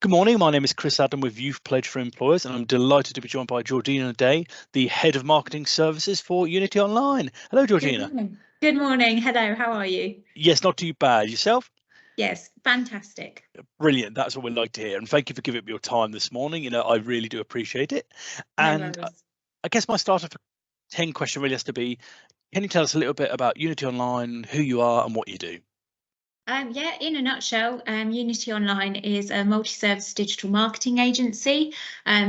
Good morning. My name is Chris Adam with Youth Pledge for Employers, and I'm delighted to be joined by Georgina Day, the Head of Marketing Services for Unity Online. Hello, Georgina. Good morning. Good morning. Hello, how are you? Yes, not too bad. Yourself? Yes, fantastic. Brilliant. That's what we'd like to hear. And thank you for giving up your time this morning. I really do appreciate it. No And worries. I guess my starter for 10 question really has to be, can you tell us a little bit about Unity Online, who you are and what you do? Yeah, in a nutshell, Unity Online is a multi-service digital marketing agency.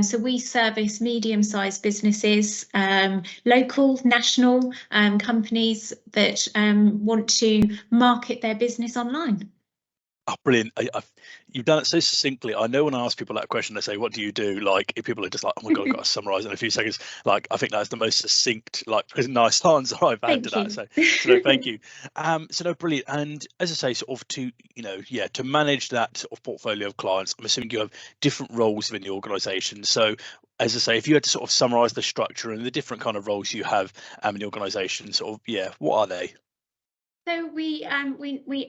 So we service medium-sized businesses, local, national companies that want to market their business online. Oh, brilliant. You've done it so succinctly. I know when I ask people that question, they say, what do you do? Like, if people are just like, oh my God, I've got to summarize in a few seconds. Like, I think that's the most succinct, like, nice answer I've had to that. So no, thank you. So no, brilliant. And as I say, sort of to manage that sort of portfolio of clients, I'm assuming you have different roles within the organization. So as I say, if you had to sort of summarize the structure and the different kind of roles you have in the organization, sort of, what are they? So we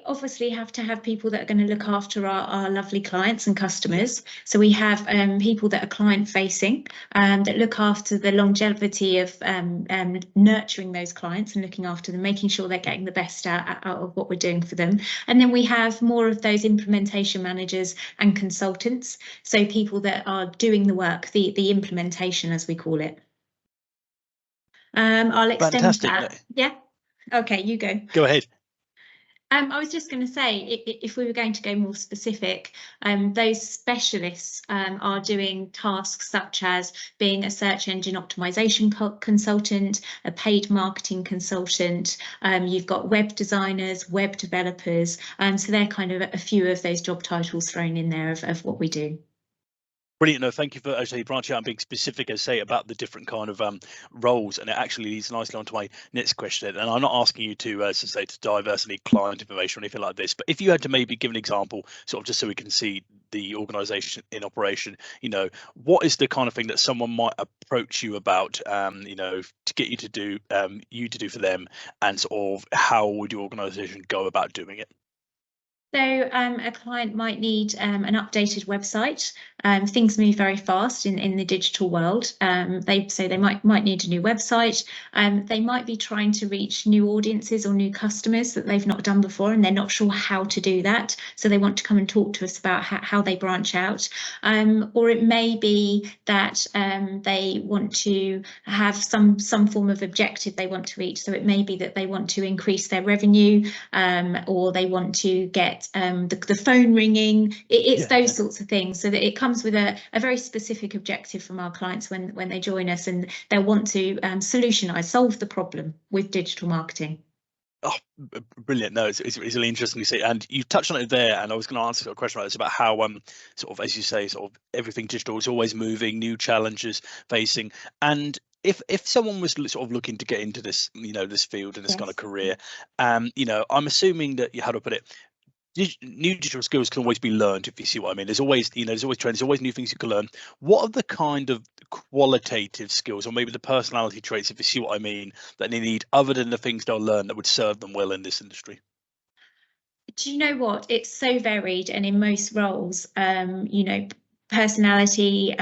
obviously have to have people that are going to look after our lovely clients and customers. So we have people that are client facing, that look after the longevity of nurturing those clients and looking after them, making sure they're getting the best out of what we're doing for them. And then we have more of those implementation managers and consultants. So people that are doing the work, the implementation, as we call it. I'll extend Fantastic. that. Yeah. Okay, you go. Go ahead. I was just going to say, if we were going to go more specific, those specialists are doing tasks such as being a search engine optimization consultant, a paid marketing consultant. You've got web designers, web developers. So they're kind of a few of those job titles thrown in there of what we do. Brilliant. No, thank you for actually branching out and being specific, as say, about the different kind of roles, and it actually leads nicely on to my next question. And I'm not asking you to, as I say, to diverse any client information or anything like this, but if you had to maybe give an example, sort of just so we can see the organisation in operation, what is the kind of thing that someone might approach you about, to get you to do for them, and sort of how would your organisation go about doing it? So a client might need an updated website. Things move very fast in the digital world. They might need a new website. They might be trying to reach new audiences or new customers that they've not done before, and they're not sure how to do that. So they want to come and talk to us about how they branch out. Or it may be that they want to have some form of objective they want to reach. So it may be that they want to increase their revenue, or they want to get the phone ringing. It's those sorts of things, so that it comes with a very specific objective from our clients when they join us, and they'll want to solve the problem with digital marketing. Oh, brilliant. No, it's really interesting to see. And you touched on it there, and I was going to answer a question about this, about how sort of, as you say, sort of everything digital is always moving, new challenges facing. And if someone was sort of looking to get into this, this field and this kind of career, I'm assuming that, how to put it, new digital skills can always be learned, if you see what I mean. There's always, there's always trends, there's always new things you can learn. What are the kind of qualitative skills, or maybe the personality traits, if you see what I mean, that they need, other than the things they'll learn, that would serve them well in this industry? Do you know what? It's so varied, and in most roles, personality.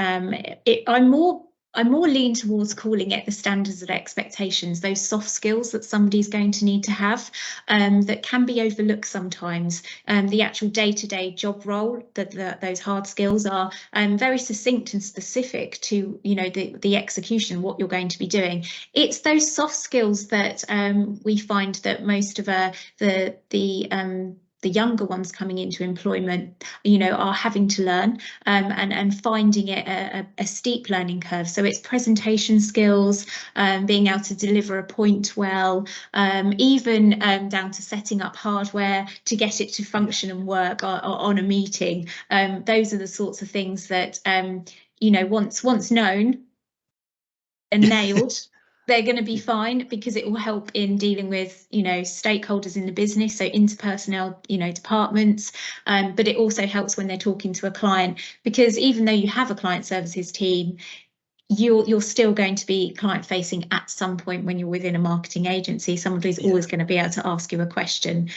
I'm more lean towards calling it the standards of expectations, those soft skills that somebody's going to need to have, that can be overlooked sometimes. The actual day-to-day job role, those hard skills are very succinct and specific to the execution, what you're going to be doing. It's those soft skills that we find that most of the younger ones coming into employment, are having to learn, and finding it a steep learning curve. So it's presentation skills, being able to deliver a point well, even down to setting up hardware to get it to function and work on a meeting. Those are the sorts of things that, once known and nailed, they're going to be fine, because it will help in dealing with, stakeholders in the business, so interpersonnel, departments. But it also helps when they're talking to a client, because even though you have a client services team, you're still going to be client facing at some point when you're within a marketing agency. Somebody's always going to be able to ask you a question.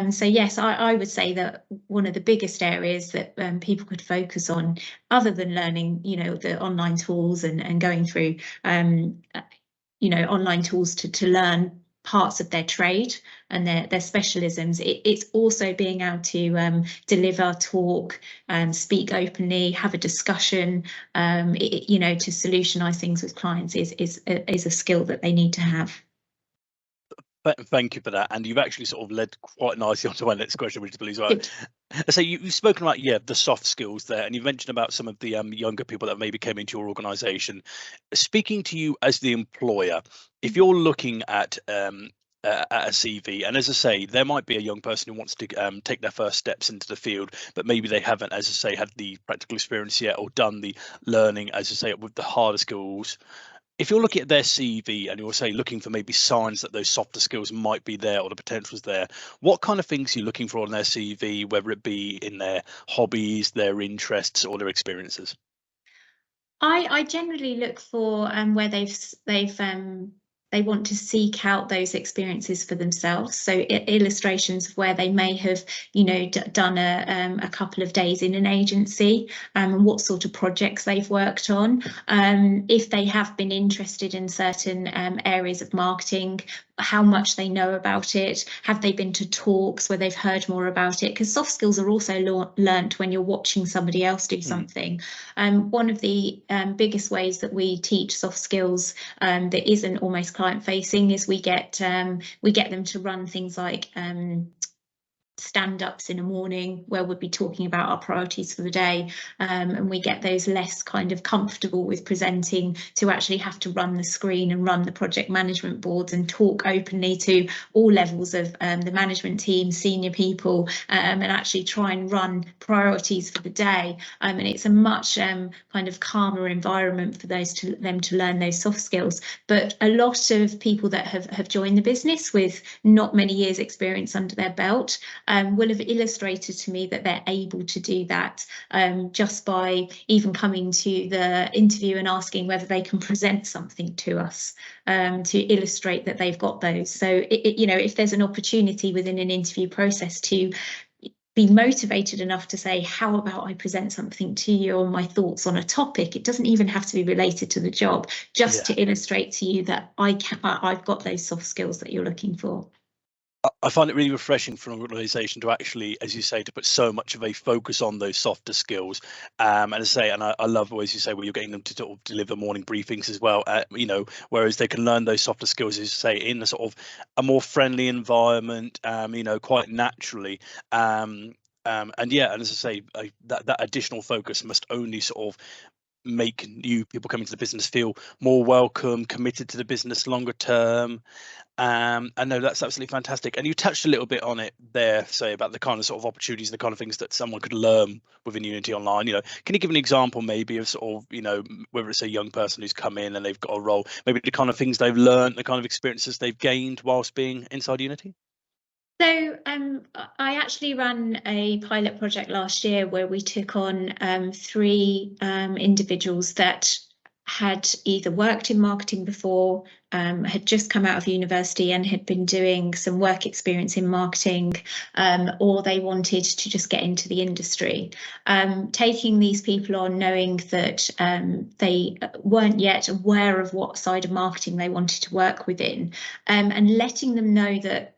So yes, I would say that one of the biggest areas that people could focus on, other than learning, the online tools and going through, online tools to learn parts of their trade and their specialisms, it's also being able to deliver, talk, speak openly, have a discussion, to solutionize things with clients is a skill that they need to have. Thank you for that, and you've actually sort of led quite nicely onto my next question, which is well. So you've spoken about the soft skills there, and you've mentioned about some of the younger people that maybe came into your organisation. Speaking to you as the employer, if you're looking at a CV, and as I say, there might be a young person who wants to take their first steps into the field, but maybe they haven't, as I say, had the practical experience yet or done the learning, as I say, with the harder skills. If you're looking at their CV and you're looking for maybe signs that those softer skills might be there or the potential's there, what kind of things are you looking for on their CV, whether it be in their hobbies, their interests, or their experiences? I generally look for where they want to seek out those experiences for themselves. So illustrations of where they may have, done a couple of days in an agency, and what sort of projects they've worked on. If they have been interested in certain areas of marketing, how much they know about it. Have they been to talks where they've heard more about it? Because soft skills are also learnt when you're watching somebody else do something. One of the biggest ways that we teach soft skills that isn't almost client facing is we get them to run things like stand-ups in the morning where we'll be talking about our priorities for the day, and we get those less kind of comfortable with presenting to actually have to run the screen and run the project management boards and talk openly to all levels of the management team, senior people, and actually try and run priorities for the day. And it's a much kind of calmer environment for them to learn those soft skills. But a lot of people that have joined the business with not many years experience under their belt will have illustrated to me that they're able to do that just by even coming to the interview and asking whether they can present something to us to illustrate that they've got those. So, if there's an opportunity within an interview process to be motivated enough to say, how about I present something to you on my thoughts on a topic? It doesn't even have to be related to the job, just to illustrate to you that I've got those soft skills that you're looking for. I find it really refreshing for an organisation to actually, as you say, to put so much of a focus on those softer skills. And as I say, and I love always you say, well, you're getting them to sort of deliver morning briefings as well. Whereas they can learn those softer skills, as you say, in a sort of a more friendly environment, quite naturally. And as I say, that additional focus must only sort of make new people coming to the business feel more welcome, committed to the business longer term. I know that's absolutely fantastic. And you touched a little bit on it there, say about the kind of sort of opportunities, the kind of things that someone could learn within Unity Online. Can you give an example maybe of sort of, whether it's a young person who's come in and they've got a role, maybe the kind of things they've learned, the kind of experiences they've gained whilst being inside Unity? So I actually ran a pilot project last year where we took on 3 individuals that had either worked in marketing before, had just come out of university and had been doing some work experience in marketing, or they wanted to just get into the industry. Taking these people on, knowing that they weren't yet aware of what side of marketing they wanted to work within, and letting them know that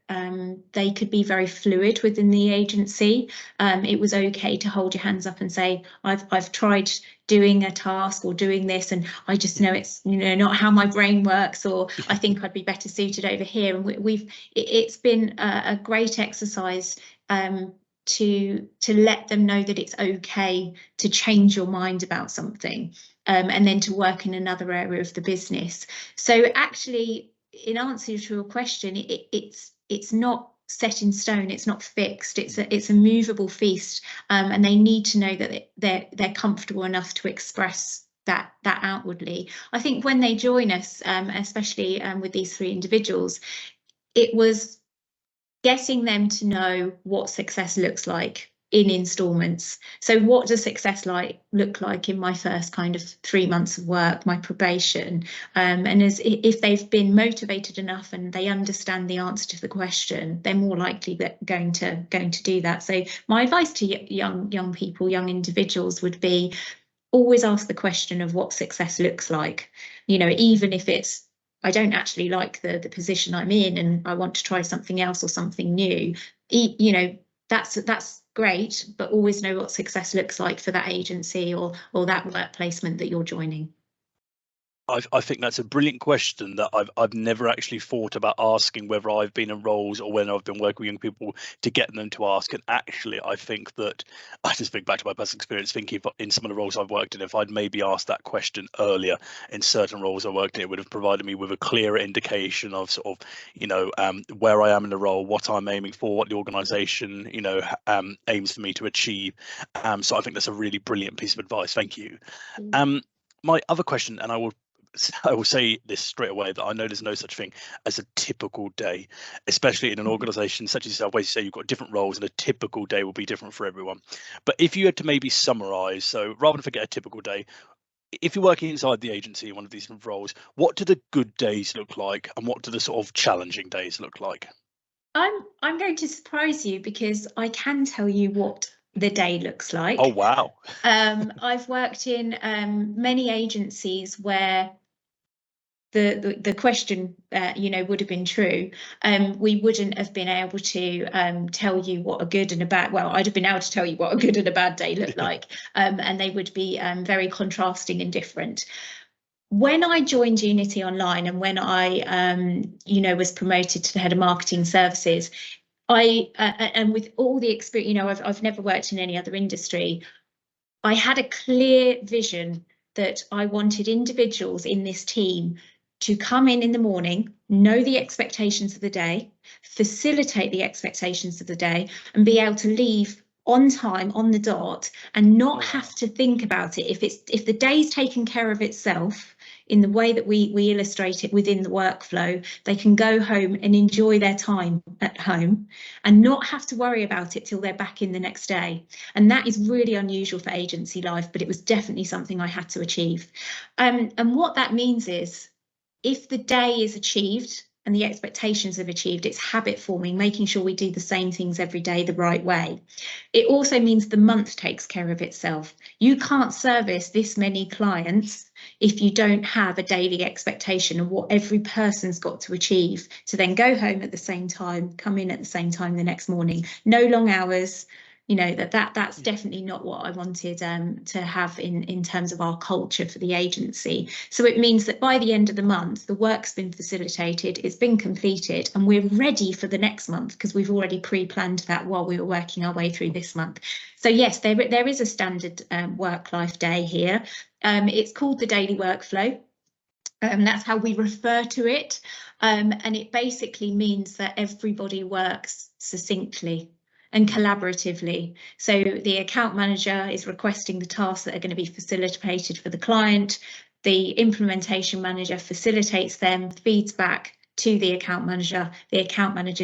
they could be very fluid within the agency. It was okay to hold your hands up and say, I've tried doing a task or doing this, and I just know it's not how my brain works, or I think I'd be better suited over here. And it's been a great exercise to let them know that it's okay to change your mind about something, and then to work in another area of the business. So actually, in answer to your question, it's not set in stone, it's not fixed, it's a movable feast, and they need to know that they're comfortable enough to express that outwardly. I think when they join us, especially with these 3 individuals, it was getting them to know what success looks like. in installments. So what does success look like in my first kind of 3 months of work, my probation? And if they've been motivated enough and they understand the answer to the question, they're more likely that going to do that. So my advice to young people, young individuals would be always ask the question of what success looks like. Even if it's, I don't actually like the position I'm in and I want to try something else or something new, that's great, but always know what success looks like for that agency or that work placement that you're joining. I think that's a brilliant question that I've never actually thought about asking, whether I've been in roles or when I've been working with young people, to get them to ask. And actually, I think that I just think back to my personal experience, thinking in some of the roles I've worked in, if I'd maybe asked that question earlier in certain roles I worked in, it would have provided me with a clearer indication of sort of, where I am in the role, what I'm aiming for, what the organisation, aims for me to achieve. So I think that's a really brilliant piece of advice. Thank you. My other question, and I will say this straight away, that I know there's no such thing as a typical day, especially in an organisation such as yourself, where you say you've got different roles and a typical day will be different for everyone. But if you had to maybe summarise, so rather than forget a typical day, if you're working inside the agency in one of these different roles, what do the good days look like and what do the sort of challenging days look like? I'm going to surprise you because I can tell you what the day looks like. Oh, wow. I've worked in many agencies where the question would have been true. We wouldn't have been able to tell you what a good and a bad, well, I'd have been able to tell you what a good and a bad day looked like, and they would be very contrasting and different. When I joined Unity Online and when I was promoted to the head of marketing services, and with all the experience, I've never worked in any other industry, I had a clear vision that I wanted individuals in this team to come in the morning, know the expectations of the day, facilitate the expectations of the day, and be able to leave on time, on the dot, and not have to think about it. If the day's taken care of itself in the way that we illustrate it within the workflow, they can go home and enjoy their time at home and not have to worry about it till they're back in the next day. And that is really unusual for agency life, but it was definitely something I had to achieve. And what that means is, if the day is achieved and the expectations have achieved, it's habit forming, making sure we do the same things every day the right way. It also means the month takes care of itself. You can't service this many clients if you don't have a daily expectation of what every person's got to achieve to then go home at the same time, come in at the same time the next morning. No long hours. That's definitely not what I wanted to have in terms of our culture for the agency. So it means that by the end of the month, the work's been facilitated, it's been completed, and we're ready for the next month because we've already pre-planned that while we were working our way through this month. So yes, there is a standard work-life day here. It's called the daily workflow. That's how we refer to it. And it basically means that everybody works succinctly and collaboratively. So the account manager is requesting the tasks that are going to be facilitated for the client. The implementation manager facilitates them, feeds back to the account manager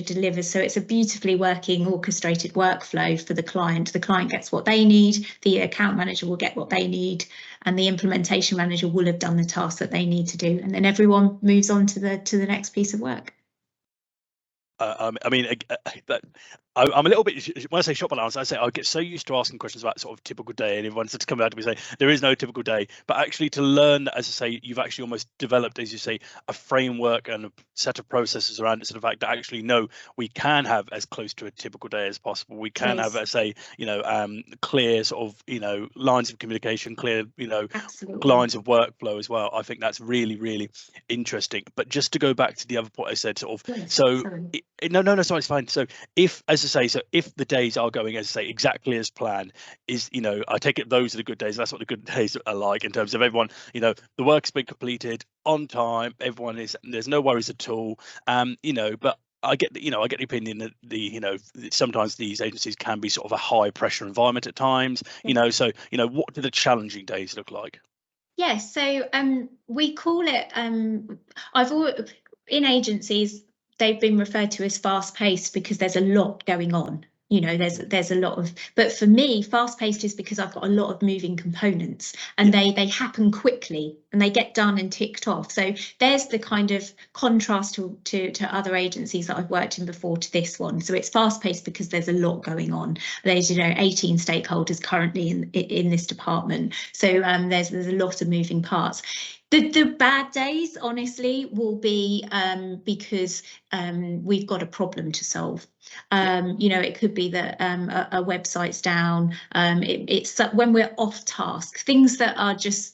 delivers. So it's a beautifully working, orchestrated workflow for the client. The client gets what they need, the account manager will get what they need, and the implementation manager will have done the task that they need to do. And then everyone moves on to the next piece of work. I'm a little bit, when I say shop balance, I say I get so used to asking questions about sort of typical day, and everyone's to come back to me and say there is no typical day, but actually to learn that, as I say, you've actually almost developed, as you say, a framework and a set of processes around it, so the fact that actually, no, we can have as close to a typical day as possible. We can have, as say, clear sort of, lines of communication, clear, Absolutely. lines of workflow as well. I think that's really, really interesting. But just to go back to the other point I said, sort of, Yes, so sorry. no, sorry, it's fine. So if, as I say, so if the days are going, as I say, exactly as planned, is, I take it those are the good days. That's what the good days are like, in terms of everyone, the work's been completed on time. Everyone there's no worries at all. But I get the opinion that sometimes these agencies can be sort of a high pressure environment at times. So what do the challenging days look like? Yes, so we call it. In agencies, they've been referred to as fast-paced because there's a lot going on. you know, there's a lot of, but for me, fast-paced is because I've got a lot of moving components, and they happen quickly and they get done and ticked off. So there's the kind of contrast to other agencies that I've worked in before to this one. So it's fast-paced because there's a lot going on. There's, you know, 18 stakeholders currently in this department. So there's a lot of moving parts. The bad days, honestly, will be because we've got a problem to solve. You know, it could be that a website's down. It's when we're off task, things that are just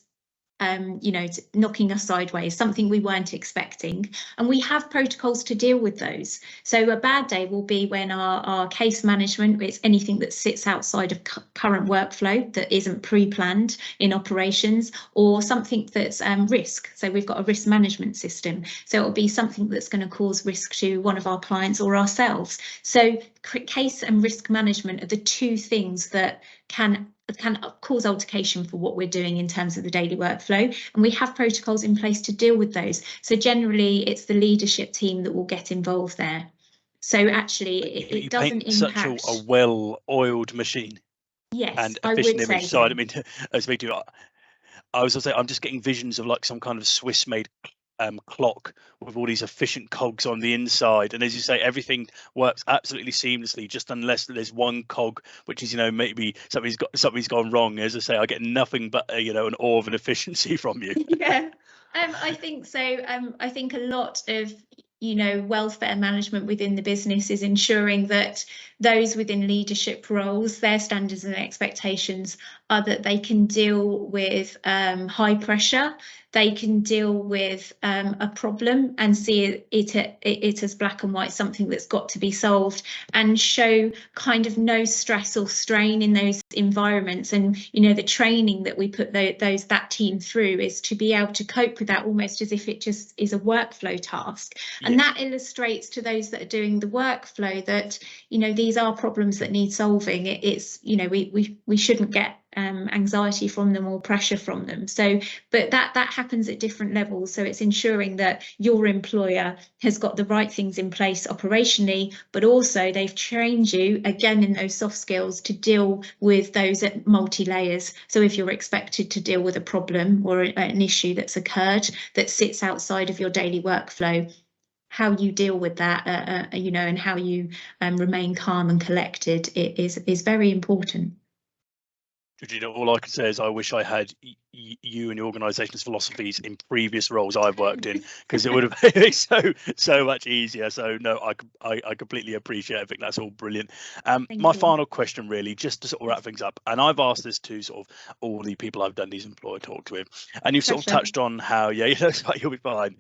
you know, knocking us sideways, something we weren't expecting, and we have protocols to deal with those. So a bad day will be when our case management, it's anything that sits outside of current workflow that isn't pre-planned in operations, or something that's risk. So we've got a risk management system, so it'll be something that's going to cause risk to one of our clients or ourselves. So case and risk management are the two things that can cause altercation for what we're doing in terms of the daily workflow, and we have protocols in place to deal with those. So generally it's the leadership team that will get involved there. So actually it doesn't impact such a well-oiled machine. Yes, and I efficient would image. say So I so. mean, as we do, I was gonna say I'm just getting visions of like some kind of Swiss-made clock with all these efficient cogs on the inside, and as you say, everything works absolutely seamlessly, just unless there's one cog which is, you know, maybe something's gone wrong. As I say, I get nothing but you know, an awe of an efficiency from you. Yeah, I think so. I think a lot of, you know, welfare management within the business is ensuring that those within leadership roles, their standards and expectations are that they can deal with high pressure, they can deal with a problem and see it as black and white, something that's got to be solved, and show kind of no stress or strain in those environments. And, you know, the training that we put that team through is to be able to cope with that almost as if it just is a workflow task. And that illustrates to those that are doing the workflow that, you know, these are problems that need solving. It's, you know, we shouldn't get anxiety from them or pressure from them. So, but that happens at different levels. So it's ensuring that your employer has got the right things in place operationally, but also they've trained you again in those soft skills to deal with those at multi-layers. So if you're expected to deal with a problem or an issue that's occurred that sits outside of your daily workflow, how you deal with that, you know, and how you remain calm and collected is very important. Georgina, all I can say is I wish I had you and your organisation's philosophies in previous roles I've worked in, because it would have been so much easier. So no, I completely appreciate it. I think that's all brilliant. My final question, really, just to sort of wrap things up, and I've asked this to sort of all the people I've done these employer talks with, and you've sort of touched on how, yeah, you know, you'll be fine.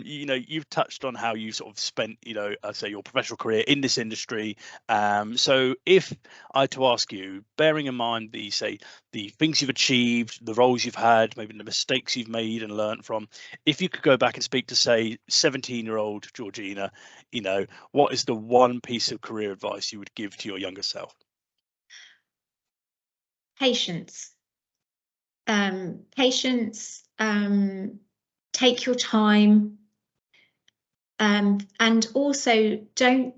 You know, you've touched on how you sort of spent, you know, I say your professional career in this industry. So if I had to ask you, bearing in mind say the things you've achieved, the roles you've had, maybe the mistakes you've made and learned from, if you could go back and speak to, say, 17-year-old Georgina, you know, what is the one piece of career advice you would give to your younger self? Patience. Patience. Take your time, and also don't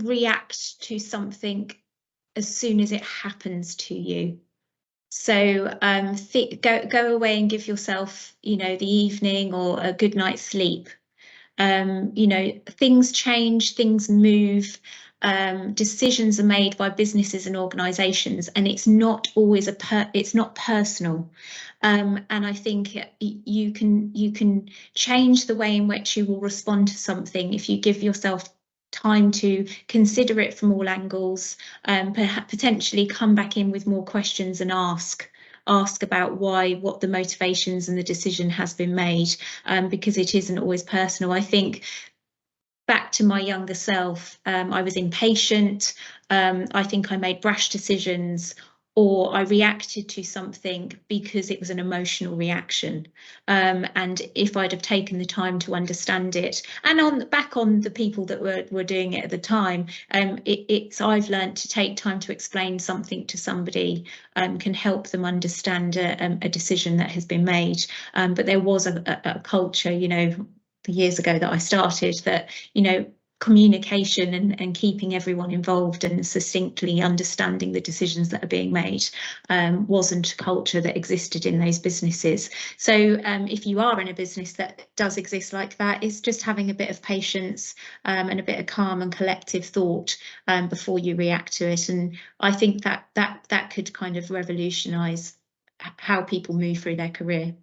react to something as soon as it happens to you. So go away and give yourself, you know, the evening or a good night's sleep. You know, things change, things move, decisions are made by businesses and organisations, and it's not always it's not personal. And I think you can change the way in which you will respond to something if you give yourself time to consider it from all angles, potentially come back in with more questions and ask about what the motivations and the decision has been made, because it isn't always personal. I think back to my younger self, I was impatient. I think I made brash decisions, or I reacted to something because it was an emotional reaction. And if I'd have taken the time to understand it, and back on the people that were doing it at the time, I've learned to take time to explain something to somebody can help them understand a decision that has been made. But there was a culture, you know, the years ago that I started, that, you know, communication and keeping everyone involved and succinctly understanding the decisions that are being made wasn't a culture that existed in those businesses. So if you are in a business that does exist like that, it's just having a bit of patience and a bit of calm and collective thought before you react to it. And I think that could kind of revolutionise how people move through their career.